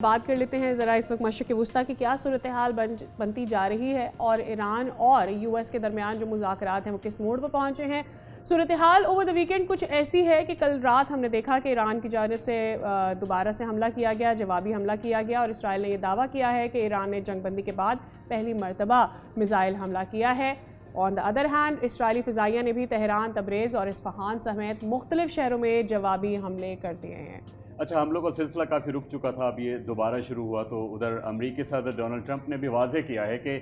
بات کر لیتے ہیں ذرا اس وقت مشرق وسطیٰ کی کیا صورتحال بنتی جا رہی ہے اور ایران اور یو ایس کے درمیان جو مذاکرات ہیں وہ کس موڑ پر پہنچے ہیں۔ صورتحال اوور دی ویکینڈ کچھ ایسی ہے کہ کل رات ہم نے دیکھا کہ ایران کی جانب سے دوبارہ سے حملہ کیا گیا، جوابی حملہ کیا گیا، اور اسرائیل نے یہ دعویٰ کیا ہے کہ ایران نے جنگ بندی کے بعد پہلی مرتبہ میزائل حملہ کیا ہے۔ آن دا ادر ہینڈ اسرائیلی فضائیہ نے بھی تہران، تبریز اور اصفہان سمیت مختلف شہروں میں جوابی حملے کر دیے ہیں۔ اچھا، حملوں کا سلسلہ کافی رک چکا تھا، اب یہ دوبارہ شروع ہوا تو ادھر امریکی صدر ڈونلڈ ٹرمپ نے بھی واضح کیا ہے کہ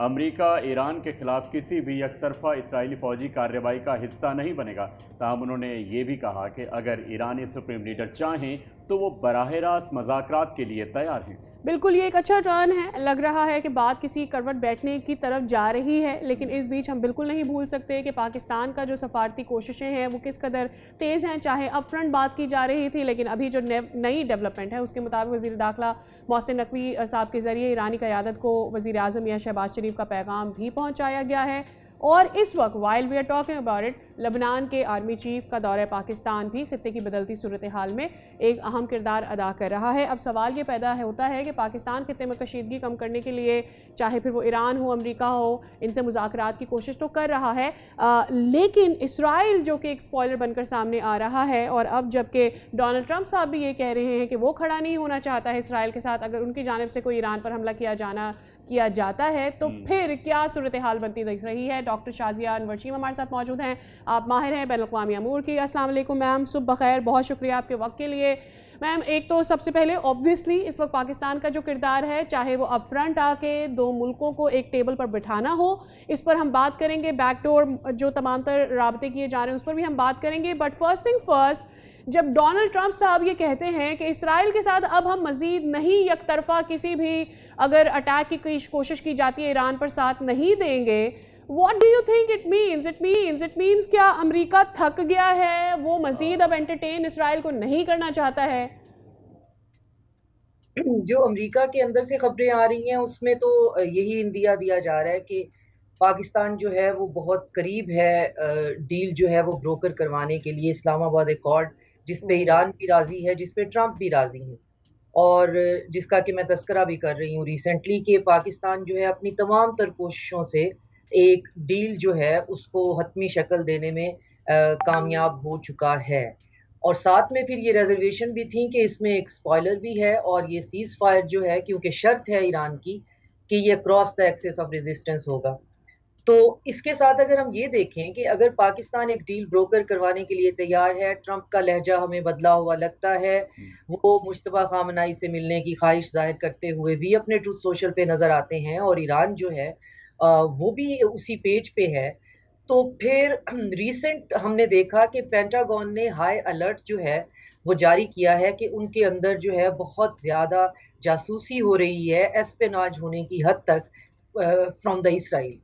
امریکہ ایران کے خلاف کسی بھی یک طرفہ اسرائیلی فوجی کارروائی کا حصہ نہیں بنے گا۔ تاہم انہوں نے یہ بھی کہا کہ اگر ایرانی سپریم لیڈر چاہیں تو وہ براہ راست مذاکرات کے لیے تیار ہیں۔ بالکل، یہ ایک اچھا ٹرن ہے، لگ رہا ہے کہ بات کسی کروٹ بیٹھنے کی طرف جا رہی ہے، لیکن اس بیچ ہم بالکل نہیں بھول سکتے کہ پاکستان کا جو سفارتی کوششیں ہیں وہ کس قدر تیز ہیں۔ چاہے اپ فرنٹ بات کی جا رہی تھی، لیکن ابھی جو نئی ڈیولپمنٹ ہے اس کے مطابق وزیر داخلہ محسن نقوی صاحب کے ذریعے ایرانی قیادت کو وزیر اعظم میاں شہباز شریف کا پیغام بھی پہنچایا گیا ہے۔ اور اس وقت while we are talking about it, لبنان کے آرمی چیف کا دورہ پاکستان بھی خطے کی بدلتی صورتحال میں ایک اہم کردار ادا کر رہا ہے۔ اب سوال یہ پیدا ہوتا ہے کہ پاکستان خطے میں کشیدگی کم کرنے کے لیے، چاہے پھر وہ ایران ہو، امریکہ ہو، ان سے مذاکرات کی کوشش تو کر رہا ہے، لیکن اسرائیل جو کہ ایک اسپوائلر بن کر سامنے آ رہا ہے، اور اب جب کہ ڈونلڈ ٹرمپ صاحب بھی یہ کہہ رہے ہیں کہ وہ کھڑا نہیں ہونا چاہتا ہے اسرائیل کے ساتھ اگر ان کی جانب سے کوئی ایران پر حملہ کیا جاتا ہے، تو پھر کیا صورتحال بنتی دکھ رہی ہے۔ ڈاکٹر شازیہ انور چیم ہمارے ساتھ موجود ہیں، آپ ماہر ہیں بین الاقوامی امور کی۔ السلام علیکم میم، صبح بخیر، بہت شکریہ آپ کے وقت کے لیے۔ میم، ایک تو سب سے پہلے اوبویسلی اس وقت پاکستان کا جو کردار ہے، چاہے وہ اپ فرنٹ آ کے دو ملکوں کو ایک ٹیبل پر بٹھانا ہو، اس پر ہم بات کریں گے، بیک ڈور جو تمام تر رابطے کیے جا رہے ہیں اس پر بھی ہم بات کریں گے، بٹ فرسٹ تھنگ فرسٹ، جب ڈونلڈ ٹرمپ صاحب یہ کہتے ہیں کہ اسرائیل کے ساتھ اب ہم مزید نہیں یک طرفہ کسی بھی اگر اٹیک کی کوشش کی جاتی ہے ایران پر ساتھ نہیں دیں گے، what do you think it means? It means کیا امریکہ تھک گیا ہے، وہ مزید اب انٹرٹین اسرائیل کو نہیں کرنا چاہتا ہے؟ جو امریکہ کے اندر سے خبریں آ رہی ہیں اس میں تو یہی اندیا دیا جا رہا ہے کہ پاکستان جو ہے وہ بہت قریب ہے ڈیل جو ہے وہ بروکر کروانے کے لیے، اسلام آباد ایکارڈ، جس پہ ایران بھی راضی ہے، جس پہ ٹرمپ بھی راضی ہیں، اور جس کا کہ میں تذکرہ بھی کر رہی ہوں ریسنٹلی کہ پاکستان جو ہے اپنی تمام تر کوششوں سے ایک ڈیل جو ہے اس کو حتمی شکل دینے میں کامیاب ہو چکا ہے، اور ساتھ میں پھر یہ ریزرویشن بھی تھی کہ اس میں ایک سپوائلر بھی ہے، اور یہ سیز فائر جو ہے کیونکہ شرط ہے ایران کی کہ یہ cross the axis of resistance ہوگا۔ تو اس کے ساتھ اگر ہم یہ دیکھیں کہ اگر پاکستان ایک ڈیل بروکر کروانے کے لیے تیار ہے، ٹرمپ کا لہجہ ہمیں بدلا ہوا لگتا ہے، وہ مجتبیٰ خامنہئی سے ملنے کی خواہش ظاہر کرتے ہوئے بھی اپنے ٹروتھ سوشل پہ نظر آتے ہیں، اور ایران جو ہے وہ بھی اسی پیج پہ ہے، تو پھر ریسنٹ ہم نے دیکھا کہ پینٹاگون نے ہائی الرٹ جو ہے وہ جاری کیا ہے کہ ان کے اندر جو ہے بہت زیادہ جاسوسی ہو رہی ہے، ایسپیناج ہونے کی حد تک فرام دا اسرائیل،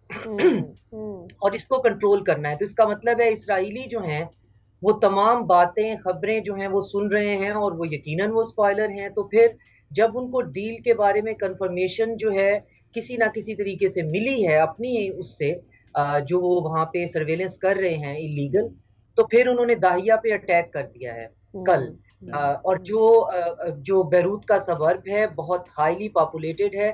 اور اس کو کنٹرول کرنا ہے۔ تو اس کا مطلب ہے اسرائیلی جو ہیں وہ تمام باتیں، خبریں جو ہیں وہ سن رہے ہیں، اور وہ یقیناً وہ سپوائلر ہیں، تو پھر جب ان کو ڈیل کے بارے میں کنفرمیشن جو ہے کسی نہ کسی طریقے سے ملی ہے اپنی اس سے جو وہ وہاں پہ سرویلنس کر رہے ہیں اللیگل، تو پھر انہوں نے داہیہ پہ اٹیک کر دیا ہے کل، اور جو بیروت کا سبرب ہے بہت ہائیلی پاپولیٹڈ ہے،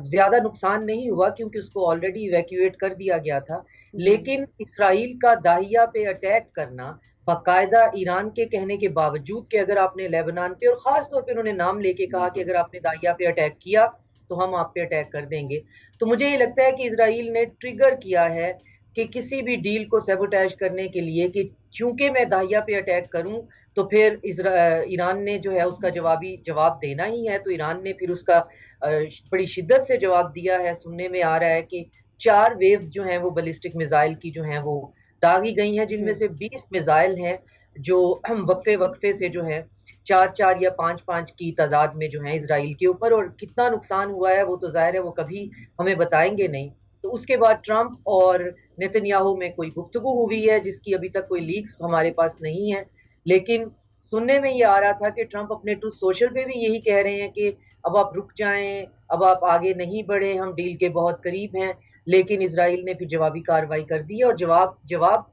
زیادہ نقصان نہیں ہوا کیونکہ اس کو آلریڈی ایویکیویٹ کر دیا گیا تھا، لیکن اسرائیل کا داہیہ پہ اٹیک کرنا باقاعدہ ایران کے کہنے کے باوجود کہ اگر آپ نے لیبنان پہ، اور خاص طور پہ انہوں نے نام لے کے کہا کہ اگر آپ نے داہیہ پہ اٹیک کیا تو ہم آپ پہ اٹیک کر دیں گے، تو مجھے یہ لگتا ہے کہ اسرائیل نے ٹریگر کیا ہے کہ کسی بھی ڈیل کو سیبوٹیج کرنے کے لیے کہ چونکہ میں داہیہ پہ اٹیک کروں تو پھر ایران نے جو ہے اس کا جواب دینا ہی ہے، تو ایران نے پھر اس کا بڑی شدت سے جواب دیا ہے۔ سننے میں آ رہا ہے کہ 4 ویوز جو ہیں وہ بیلسٹک میزائل کی جو ہیں وہ داغی گئی ہیں، جن میں سے 20 میزائل ہیں جو وقفے سے جو ہے 4 یا 5 کی تعداد میں جو ہیں اسرائیل کے اوپر، اور کتنا نقصان ہوا ہے وہ تو ظاہر ہے وہ کبھی ہمیں بتائیں گے نہیں۔ تو اس کے بعد ٹرمپ اور نیتنیاہو میں کوئی گفتگو ہوئی ہے جس کی ابھی تک کوئی لیکس ہمارے پاس نہیں ہے، لیکن سننے میں یہ آ رہا تھا کہ ٹرمپ اپنے ٹروتھ سوشل پہ بھی یہی کہہ رہے ہیں کہ اب آپ رک جائیں، اب آپ آگے نہیں بڑھیں، ہم ڈیل کے بہت قریب ہیں، لیکن اسرائیل نے پھر جوابی کارروائی کر دی، اور جواب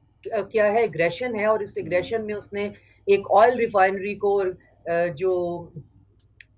کیا ہے؟ ایگریشن ہے، اور اس ایگریشن میں اس نے ایک آئل ریفائنری کو جو